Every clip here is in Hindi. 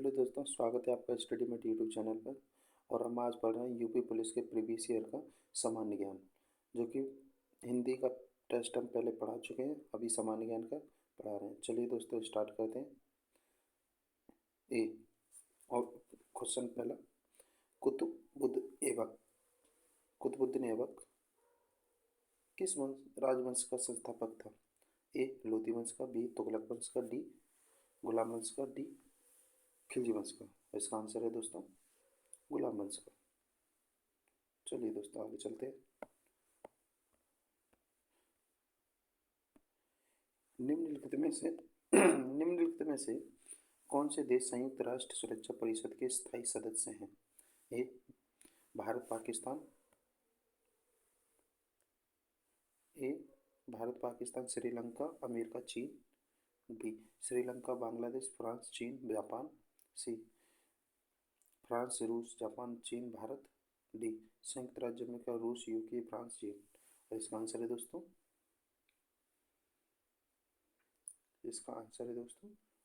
हेलो दोस्तों, स्वागत है आपका स्टडी मेट यूट्यूब चैनल पर। और हम आज पढ़ रहे हैं यूपी पुलिस के प्रीवियस ईयर का सामान्य ज्ञान, जो कि हिंदी का टेस्ट हम पहले पढ़ा चुके हैं, अभी सामान्य ज्ञान का पढ़ा रहे हैं। चलिए दोस्तों स्टार्ट करते हैं। ए और क्वेश्चन पहला, कुतुबुद्द ऐबक कुतुबुद्दीन ऐबक किस राजवंश का संस्थापक था? ए लोधी वंश का, बी तुगलक वंश का, डी गुलाम वंश का, डी खिलजी वंश का। इसका आंसर है दोस्तों गुलाम वंश का। चलिए दोस्तों आगे चलते हैं। निम्नलिखित में से कौन से देश संयुक्त राष्ट्र सुरक्षा परिषद के स्थायी सदस्य हैं? ए भारत पाकिस्तान, ए भारत पाकिस्तान श्रीलंका अमेरिका चीन, बी श्रीलंका बांग्लादेश फ्रांस चीन जापान, सी फ्रांस रूस जापान चीन भारत, डी संयुक्त राज्य अमेरिका रूस यूके फ्रांस चीन। और इसका आंसर है दोस्तों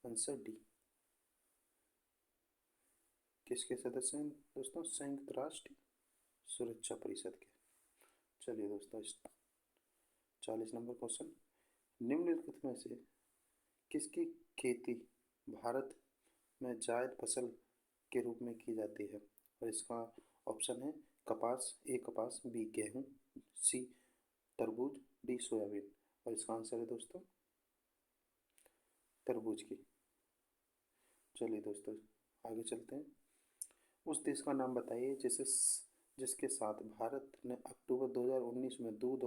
आंसर डी। किसके सदस्य हैं दोस्तों? संयुक्त राष्ट्र सुरक्षा परिषद के। चलिए दोस्तों 40 नंबर क्वेश्चन, निम्नलिखित में से किसकी खेती भारत में जायद फसल के रूप में की जाती है? और इसका ऑप्शन है कपास, ए कपास, बी गेहूं, सी तरबूज, डी सोयाबीन। और इसका आंसर है दोस्तों तरबूज की। चलिए दोस्तों आगे चलते हैं। उस देश का नाम बताइए जिसके साथ भारत ने अक्टूबर 2019 में दूध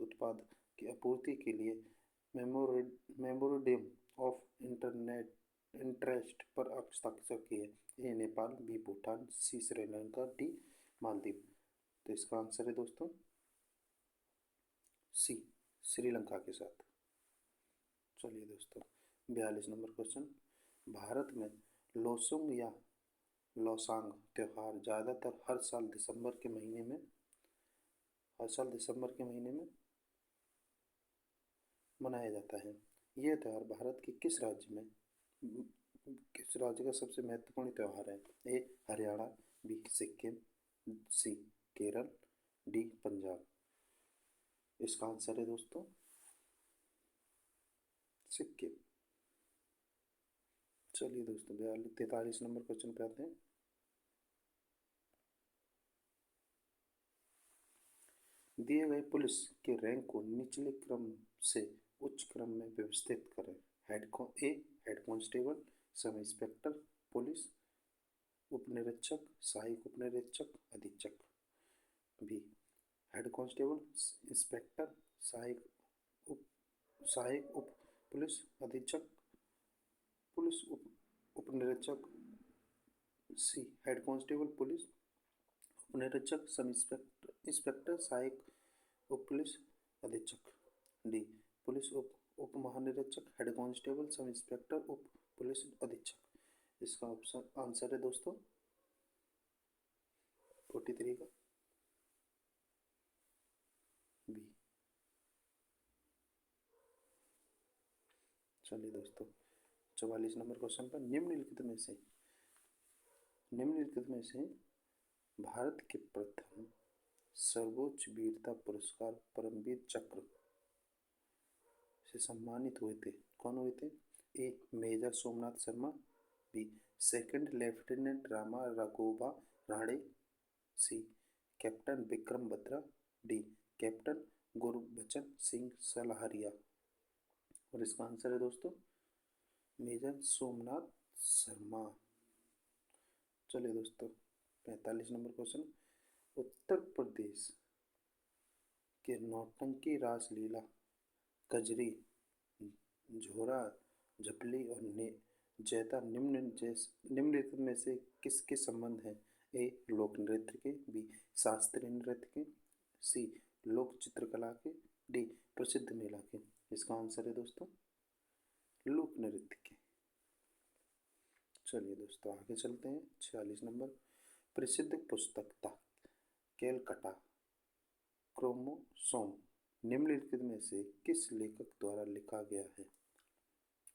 उत्पाद की आपूर्ति के लिए मेमोरेंडम ऑफ इंटरेस्ट पर हस्ताक्षर किए। ए नेपाल, बी भूटान, सी श्रीलंका, डी मालदीव। तो इसका आंसर है दोस्तों सी श्रीलंका के साथ। चलिए दोस्तों 42 नंबर क्वेश्चन, भारत में लोसुंग या लौसांग त्योहार ज़्यादातर हर साल दिसंबर के महीने में मनाया जाता है। यह त्यौहार भारत के किस राज्य का सबसे महत्वपूर्ण त्यौहार है? ए हरियाणा, बी सिक्किम, सी केरल, डी पंजाब। इसका आंसर है दोस्तों सिक्किम। चलिए दोस्तों 43 नंबर क्वेश्चन पे आते हैं। दिए गए पुलिस के रैंक को निचले क्रम से उच्च क्रम में व्यवस्थित करें। Head constable, sub inspector police, उपनिरीक्षक, सहायक उपनिरीक्षक, अधीक्षक। बी हेड कांस्टेबल, इंस्पेक्टर, सहायक उप पुलिस अधीक्षक, पुलिस उपनिरीक्षक, सी हेड कांस्टेबल पुलिस उपनिरीक्षक, सब इंस्पेक्टर, सहायक उप पुलिस अधीक्षक, डी पुलिस उप महानिरीक्षक, हेड कांस्टेबल, सब इंस्पेक्टर, उप पुलिस अधीक्षक। इसका ऑप्शन आंसर है दोस्तों 43 का बी। चलिए दोस्तों 44 नंबर क्वेश्चन पर, निम्नलिखित में से भारत के प्रथम सर्वोच्च वीरता पुरस्कार परमवीर चक्र से सम्मानित हुए थे, कौन हुए थे? A major Somnath Sharma, B second lieutenant Rama Raghoba Rane, C captain Vikram Batra, D captain Gurbachan Singh Salaria. और इसका आंसर है दोस्तों मेजर सोमनाथ शर्मा। चलिए दोस्तों 45 नंबर क्वेश्चन, उत्तर प्रदेश के नौटंकी रासलीला कजरी झोरा झपली और जैता निम्नलिखित में से किसके संबंध है? ए लोक नृत्य के, बी शास्त्रीय नृत्य के, सी लोक चित्रकला के, डी प्रसिद्ध मेला के। इसका आंसर है दोस्तों लोक नृत्य के। चलिए दोस्तों आगे चलते हैं। 46 नंबर, प्रसिद्ध पुस्तक द कैलकटा क्रोमोसोम निम्नलिखित में से किस लेखक द्वारा लिखा गया है?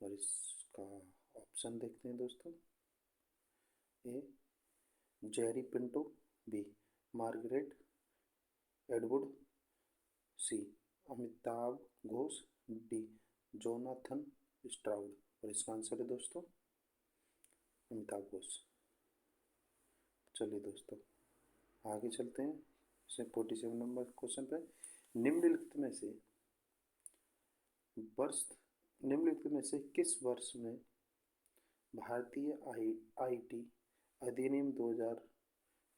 और इसका ऑप्शन देखते हैं दोस्तों। ए जेरी पिंटो, बी मार्गरेट एडवुड, सी अमिताभ घोष, डी जोनाथन स्ट्राउड। और इसका आंसर है दोस्तों अमिताभ घोष। चलिए दोस्तों आगे चलते हैं 47 नंबर क्वेश्चन पे। निम्नलिखित में से वर्ष निम्नलिखित में से किस वर्ष में भारतीय आईटी अधिनियम 2000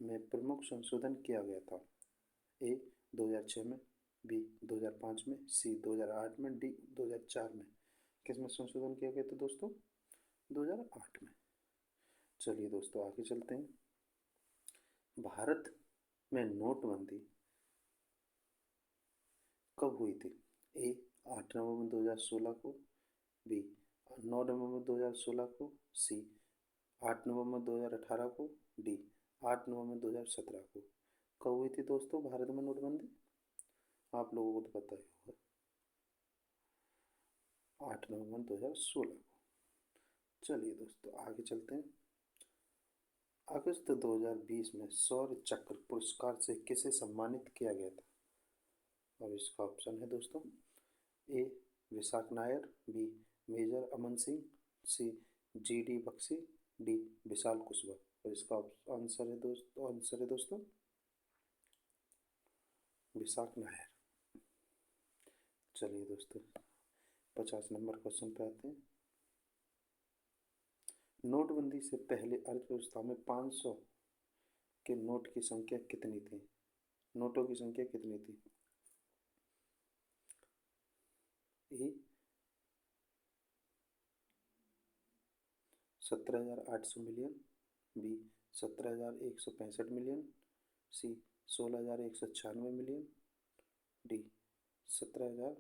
में प्रमुख संशोधन किया गया था? ए 2006 में, बी 2005 में, सी 2008 में, डी 2004 में। किस में संशोधन किया गया था दोस्तों? 2008 में। चलिए दोस्तों आगे चलते हैं। भारत में नोटबंदी कब हुई थी? ए 8 नवंबर 2016 को, बी 9 नवंबर 2016 को, सी 8 नवंबर 2018 को, डी 8 नवंबर 2017 को। कब हुई थी दोस्तों भारत में नोटबंदी? आप लोगों को तो पता ही होगा, 8 नवंबर 2016 को। चलिए दोस्तों आगे चलते हैं। अगस्त 2020 में शौर्य चक्र पुरस्कार से किसे सम्मानित किया गया था? और इसका ऑप्शन है दोस्तों। ए विशाख नायर, बी मेजर अमन सिंह, सी GD बख्शी, डी विशाल कुशवाहा। और इसका आंसर है दोस्तों विशाख नायर। चलिए दोस्तों 50 नंबर क्वेश्चन पे आते हैं। नोटबंदी से पहले अर्थव्यवस्था में 500 के नोट की संख्या कितनी थी? नोटों की संख्या कितनी थी? ए 17,800 मिलियन, बी 17,165 मिलियन, सी 16,196 मिलियन, डी 17,000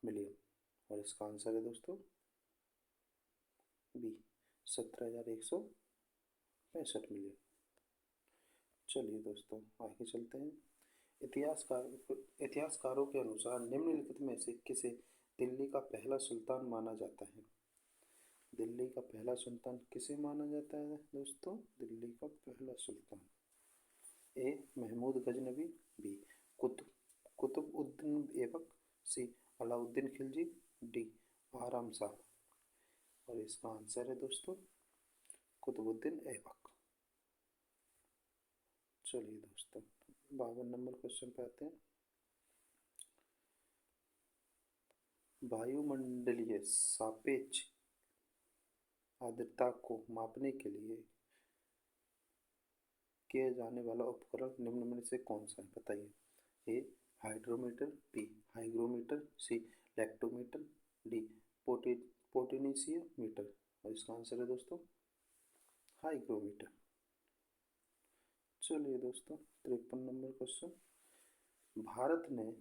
मिलियन। और इसका आंसर है दोस्तों बी 17,165 मिलियन। चलिए दोस्तों आगे चलते हैं। इतिहासकारों के अनुसार निम्नलिखित में से किसे दिल्ली का पहला सुल्तान माना जाता है? दिल्ली का पहला सुल्तान किसे माना जाता है दोस्तों? दिल्ली का पहला सुल्तान। ए महमूद गजनबी, बी कुतुबुद्दीन ऐबक, सी अलाउद्दीन खिलजी, डी आराम शाह। और इसका आंसर है दोस्तों कुतुबुद्दीन ऐबक। चलिए दोस्तों 52 नंबर क्वेश्चन पे आते हैं। वायुमंडलीय सापेक्ष आर्द्रता को मापने के लिए किया जाने वाला उपकरण निम्न में से कौन सा है? बताइए। ए हाइड्रोमीटर, बी हाइग्रोमीटर, सी लैक्टोमीटर, डी पोटेशियोमीटर। और इसका आंसर है दोस्तों हाइग्रोमीटर। चलिए दोस्तों 53 नंबर क्वेश्चन। भारत ने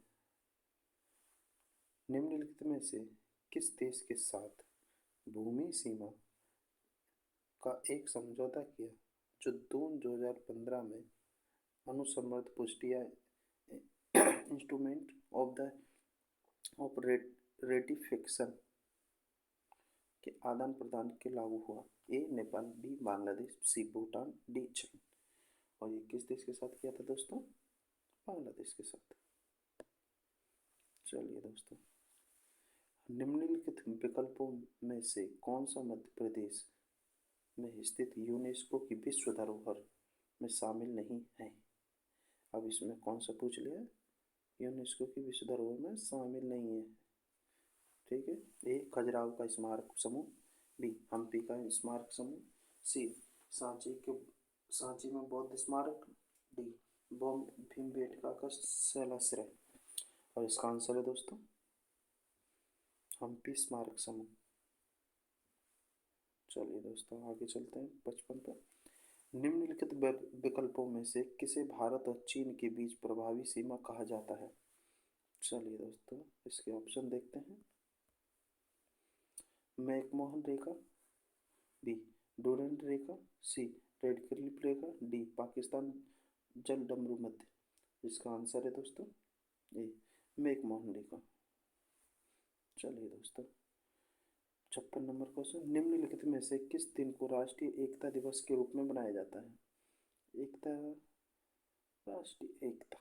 निम्नलिखित में से किस देश के साथ भूमि सीमा का एक समझौता किया जो जून 2015 में अनुसमर्थ पुष्टिया इंस्ट्रूमेंट ऑफ रेटिफिकेशन के आदान प्रदान के लागू हुआ? ए नेपाल, बी बांग्लादेश, सी भूटान, डी चीन। और ये किस देश के साथ किया था दोस्तों? बांग्लादेश के साथ। चलिए दोस्तों निम्नलिखित विकल्पों में से कौन सा मध्य प्रदेश में स्थित यूनेस्को की विश्व धरोहर में शामिल नहीं है? अब इसमें कौन सा पूछ लिया? यूनेस्को की विश्व धरोहर में शामिल नहीं है। ठीक है। ए खजुराहो का स्मारक समूह, बी हम्पी का स्मारक समूह, सी सांची में बौद्ध स्मारक, डी भीमबेटका का शैलाश्रय। और इसका आंसर है दोस्तों हम्पी स्मारक समूह। चलिए दोस्तों आगे चलते हैं 55 पर। निम्नलिखित विकल्पों में से किसे भारत और चीन के बीच प्रभावी सीमा कहा जाता है? चलिए दोस्तों इसके ऑप्शन देखते हैं। मैकमोहन रेखा, बी डोरेंट रेखा, सी रेड क्लिफ रेखा, डी पाकिस्तान जलडमरू मध्य। इसका आंसर है दोस्तों ए मैकमोहन रेखा। चलिए दोस्तों 56 नंबर क्वेश्चन, निम्नलिखित में से किस दिन को राष्ट्रीय एकता दिवस के रूप में मनाया जाता है? एकता, राष्ट्रीय एकता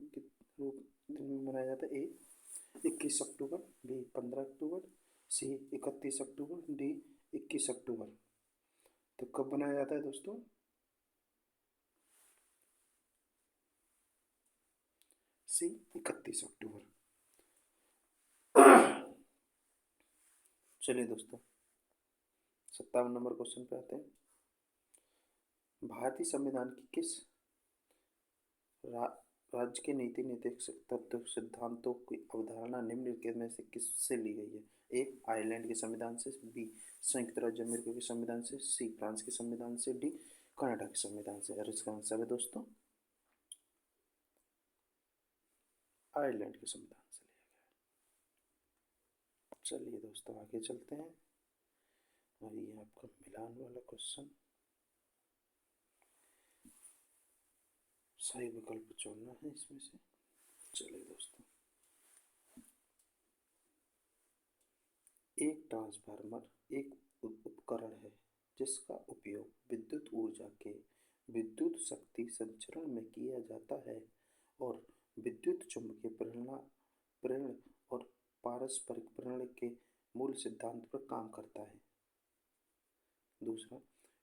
के रूप दिन में मनाया जाता है। ए 21 अक्टूबर, बी 15 अक्टूबर, सी 31 अक्टूबर, डी 21 अक्टूबर। तो कब बनाया जाता है दोस्तों? सी 31 अक्टूबर। चलिए दोस्तों 57 नंबर क्वेश्चन पे आते हैं। भारतीय संविधान की किस राज्य के नीति निर्देशक तत्व सिद्धांतों की अवधारणा निम्नलिखित में से किससे ली गई है? ए आयरलैंड के संविधान से, बी संयुक्त राज्य अमेरिका के संविधान से, सी फ्रांस के संविधान से, डी कनाडा के संविधान से। और इसका आंसर है दोस्तों आयरलैंड के संविधान से लिया गया। चलिए दोस्तों आगे चलते हैं और ये आपका मिलान वाला क्वेश्चन, सही विकल्प चुनना है इसमें से। चलिए दोस्तों, एक ट्रांसफार्मर एक उपकरण है जिसका उपयोग विद्युत ऊर्जा के विद्युत शक्ति संचरण में किया जाता है और विद्युत चुम्बकीय प्रेरण और पारस्परिक प्रेरण के मूल सिद्धांत पर काम करता है। दूसरा,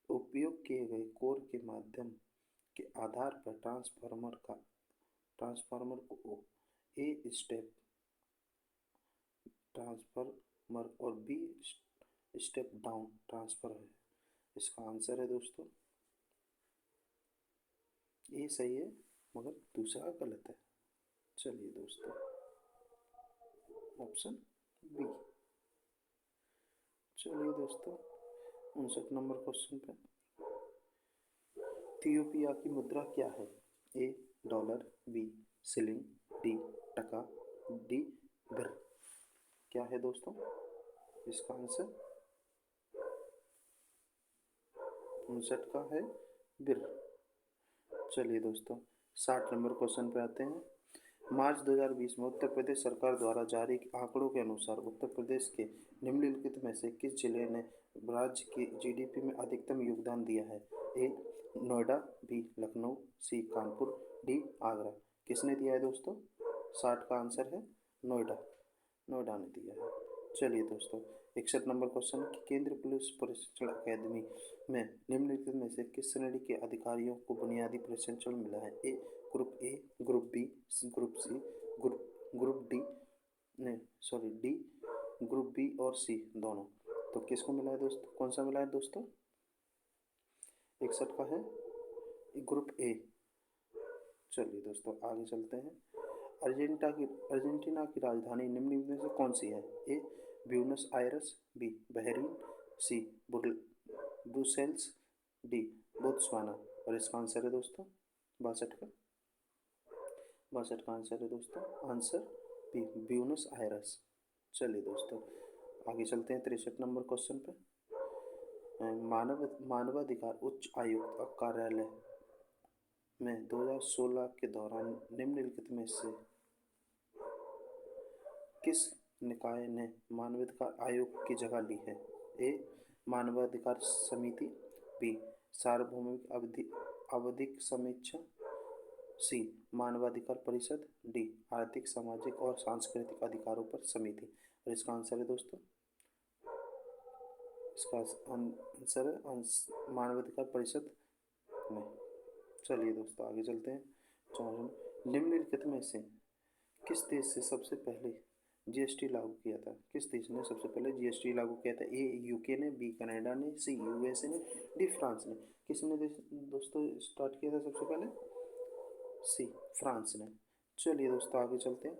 उपयोग किए गए कोर के माध्यम के आधार पर ट्रांसफार्मर को ए स्टेप ट्रांसफार्मर और बी स्टेप डाउन ट्रांसफर है। इसका आंसर है दोस्तों ए सही है मगर दूसरा गलत है। चलिए दोस्तों ऑप्शन बी। चलिए दोस्तों 59 नंबर क्वेश्चन पे, इथियोपिया की मुद्रा क्या है? A dollar, B shilling, D टका, डी बिर। क्या है दोस्तों इसका आंसर? 59 का है बिर। चलिए दोस्तों 60 नंबर क्वेश्चन पे आते हैं। मार्च 2020 में उत्तर प्रदेश सरकार द्वारा जारी आंकड़ों के अनुसार उत्तर प्रदेश के निम्नलिखित में से किस जिले ने राज्य की जीडीपी में अधिकतम योगदान दिया है? ए नोएडा, बी लखनऊ, सी कानपुर, डी आगरा। किसने दिया है दोस्तों? 60 का आंसर है नोएडा, नोएडा ने दिया है। चलिए दोस्तों 61 नंबर क्वेश्चन, केंद्रीय पुलिस प्रशिक्षण अकादमी में निम्नलिखित में से किस श्रेणी के अधिकारियों को बुनियादी प्रशिक्षण मिला है? A group A, group B, group C, group D, नहीं सॉरी डी ग्रुप बी और सी दोनों। तो किसको मिला है दोस्तों? कौन सा मिला है दोस्तों? 61 का है ग्रुप ए। चलिए दोस्तों आगे चलते हैं। अर्जेंटीना की राजधानी निम्नलिखित में से कौन सी है? ए ब्यूनस आयरस, बी बहरीन, सी ब्रुसेल्स, डी बोत्सवाना। और इसका आंसर है दोस्तों 62 का आंसर है दोस्तों आंसर बी ब्यूनस आयरस। चलिए दोस्तों आगे चलते हैं 63 नंबर क्वेश्चन पे। मानवाधिकार उच्च आयुक्त कार्यालय में 2016 के दौरान निम्नलिखित में से किस निकाय ने मानवाधिकार आयोग की जगह ली है? ए मानवाधिकार समिति, बी सार्वभौमिक आवधिक समीक्षा, सी मानवाधिकार परिषद, डी आर्थिक सामाजिक और सांस्कृतिक अधिकारों पर समिति। और इसका आंसर है दोस्तों इसका आंसर है मानवाधिकार परिषद में। चलिए दोस्तों आगे चलते हैं। निम्नलिखित में से किस देश से सबसे पहले जीएसटी लागू किया था? किस देश ने सबसे पहले जीएसटी लागू किया था? ए यूके ने, बी कनाडा ने, सी यूएसए ने, डी फ्रांस ने। किसने दोस्तों स्टार्ट किया था सबसे पहले? सी फ्रांस ने। चलिए दोस्तों आगे चलते हैं।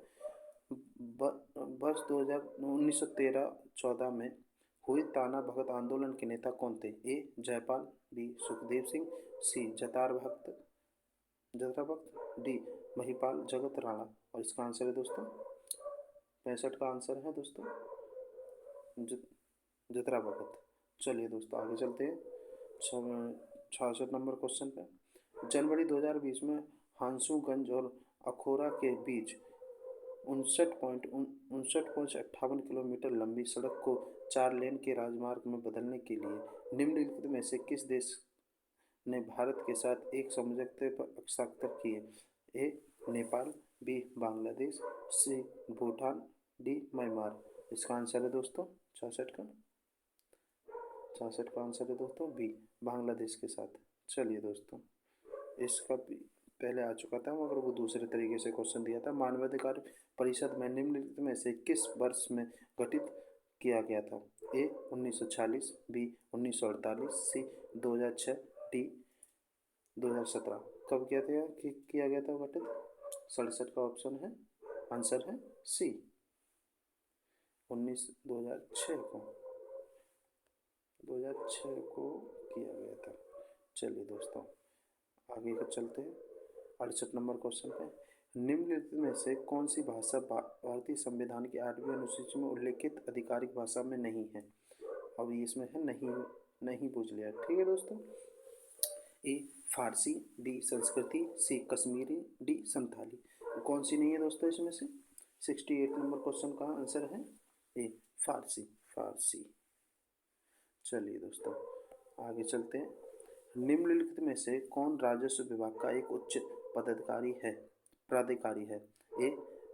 वर्ष 1913-14 में हुए ताना भगत आंदोलन के नेता कौन थे? ए जयपाल, बी सुखदेव सिंह, सी जतार भक्त, डी महिपाल जगत राणा। और इसका आंसर है दोस्तों 65 का आंसर है दोस्तों जतरा भगत। चलिए दोस्तों आगे चलते हैं 66 नंबर क्वेश्चन पे। जनवरी 2020 में हांसूगंज और अखोरा के बीच 59.58 किलोमीटर लंबी सड़क को 4 लेन के राजमार्ग में बदलने के लिए निम्नलिखित में से किस देश ने भारत के साथ एक समझौते पर हस्ताक्षर किए? ए नेपाल, बी बांग्लादेश, सी भूटान, डी म्यांमार। इसका आंसर है दोस्तों 66 का आंसर है दोस्तों बी बांग्लादेश के साथ। चलिए दोस्तों, इसका भी पहले आ चुका था मगर वो दूसरे तरीके से क्वेश्चन दिया था। मानवाधिकार परिषद में निम्नलिखित में से किस वर्ष में गठित किया गया था? ए 1946, बी 1948, सी 2006, डी 2017। कब किया गया था गठित? 67 का ऑप्शन है, आंसर है सी 2006 को 2006 को किया गया था। चलिए दोस्तों, आगे का चलते हैं 68 नंबर क्वेश्चन पे। निम्नलिखित में से कौन सी भाषा भारतीय संविधान की 8वीं अनुसूची में उल्लेखित आधिकारिक भाषा में नहीं है? अब इसमें है नहीं पूछ लिया, ठीक है दोस्तों। ए फारसी, बी संस्कृति, सी कश्मीरी, डी संथाली। कौन सी नहीं है दोस्तों इसमें से? 68 नंबर क्वेश्चन का आंसर है ए फारसी। चलिए दोस्तों, आगे चलते हैं। निम्नलिखित में से कौन राजस्व विभाग का एक उच्च प्राधिकारी है? ए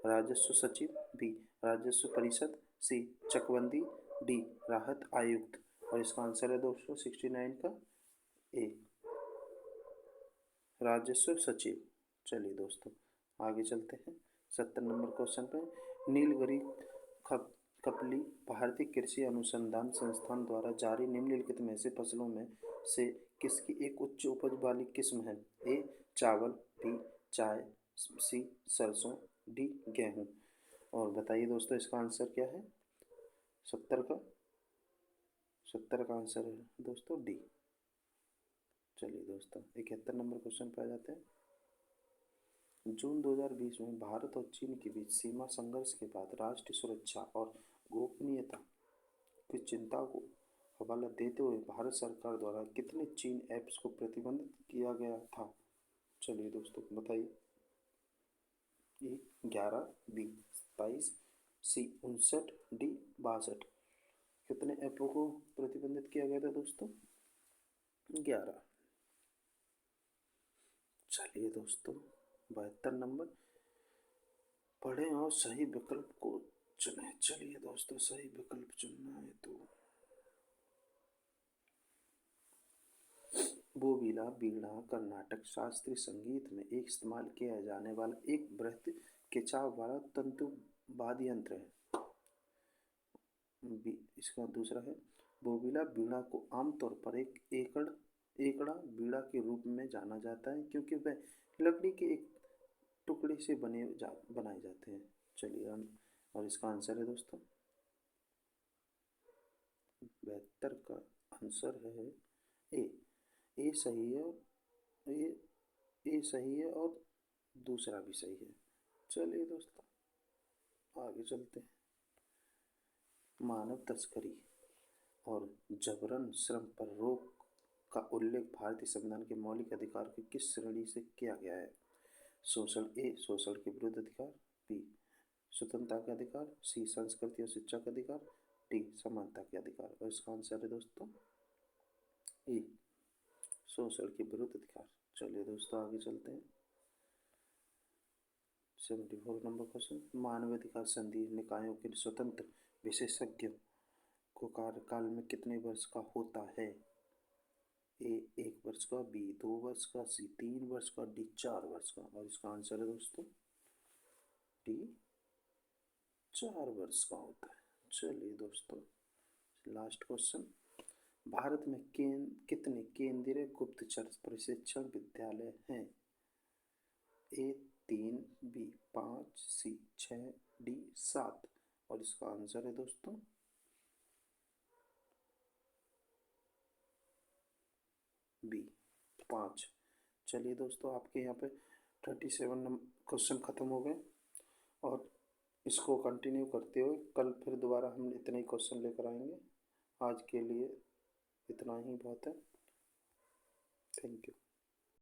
राजस्व सचिव, बी राजस्व परिषद, सी चकबंदी, डी राहत आयुक्त। और इसका आंसर है दोस्तों 69 का ए राजस्व सचिव। चलिए दोस्तों, आगे चलते हैं 70 नंबर क्वेश्चन पे। नीलगिरी कपली भारतीय कृषि अनुसंधान संस्थान द्वारा जारी निम्नलिखित में से फसलों में से किसकी एक उच्च उपज वाली किस्म है? ए चावल, बी चाय, सी सरसों, डी गेहूँ। और बताइए दोस्तों, इसका आंसर क्या है? 70 का आंसर है दोस्तों डी। चलिए दोस्तों, 71 नंबर क्वेश्चन पे आ जाते हैं। जून 2020 में भारत और चीन के बीच सीमा संघर्ष के बाद राष्ट्रीय सुरक्षा और गोपनीयता की चिंता को हवाला देते हुए भारत सरकार द्वारा कितने चीन ऐप्स को प्रतिबंधित किया गया था? चलिए दोस्तों बताइए। ए 11, बी 27, सी 59, डी 62। कितने ऐपों को प्रतिबंधित किया गया था दोस्तों? 11। चलिए दोस्तों, 72 नंबर पढ़ें और सही विकल्प को चुनें। चलिए दोस्तों, सही विकल्प चुनना है तो बोबीला बीड़ा कर्नाटक शास्त्रीय संगीत में एक इस्तेमाल किया जाने वाला एक बृहद खिंचाव वाला तंतु वाद्य यंत्र है। इसका दूसरा है, बोबीला बीड़ा को आमतौर पर एक एकड़ा बीड़ा के रूप में जाना जाता है क्योंकि वह लकड़ी के एक टुकड़े से बनाए जाते हैं। चलिए, और इसका आंसर है दोस्तों 72 का आंसर है ए सही है, ए सही है और दूसरा भी सही है। चलिए दोस्तों, आगे चलते हैं। मानव तस्करी और जबरन श्रम पर रोक का उल्लेख भारतीय संविधान के मौलिक अधिकार की किस श्रेणी से किया गया है? शोषण के विरुद्ध अधिकार, बी स्वतंत्रता के अधिकार, सी संस्कृति और शिक्षा का अधिकार, डी समानता के अधिकार। और इसका आंसर है दोस्तों ए शोषण के विरुद्ध अधिकार। चलिए दोस्तों, आगे चलते हैं 74 नंबर क्वेश्चन। मानवाधिकार संधि निकायों के स्वतंत्र विशेषज्ञ को कार्यकाल में कितने वर्ष का होता है? ए 1 वर्ष का, बी 2 वर्ष का, सी 3 वर्ष का, डी 4 वर्ष का। और इसका आंसर है दोस्तों डी 4 वर्ष का होता है। चलिए दोस्तों, लास्ट क्वेश्चन। भारत में कितने केंद्रीय गुप्तचर प्रशिक्षण विद्यालय हैं? ए 3, बी 5, सी 6, डी 7। और इसका आंसर है दोस्तों बी 5। चलिए दोस्तों, आपके यहाँ पे 37 नंबर क्वेश्चन ख़त्म हो गए और इसको कंटिन्यू करते हुए कल फिर दोबारा हम इतने ही क्वेश्चन लेकर आएंगे। आज के लिए इतना ही बहुत है। Thank you.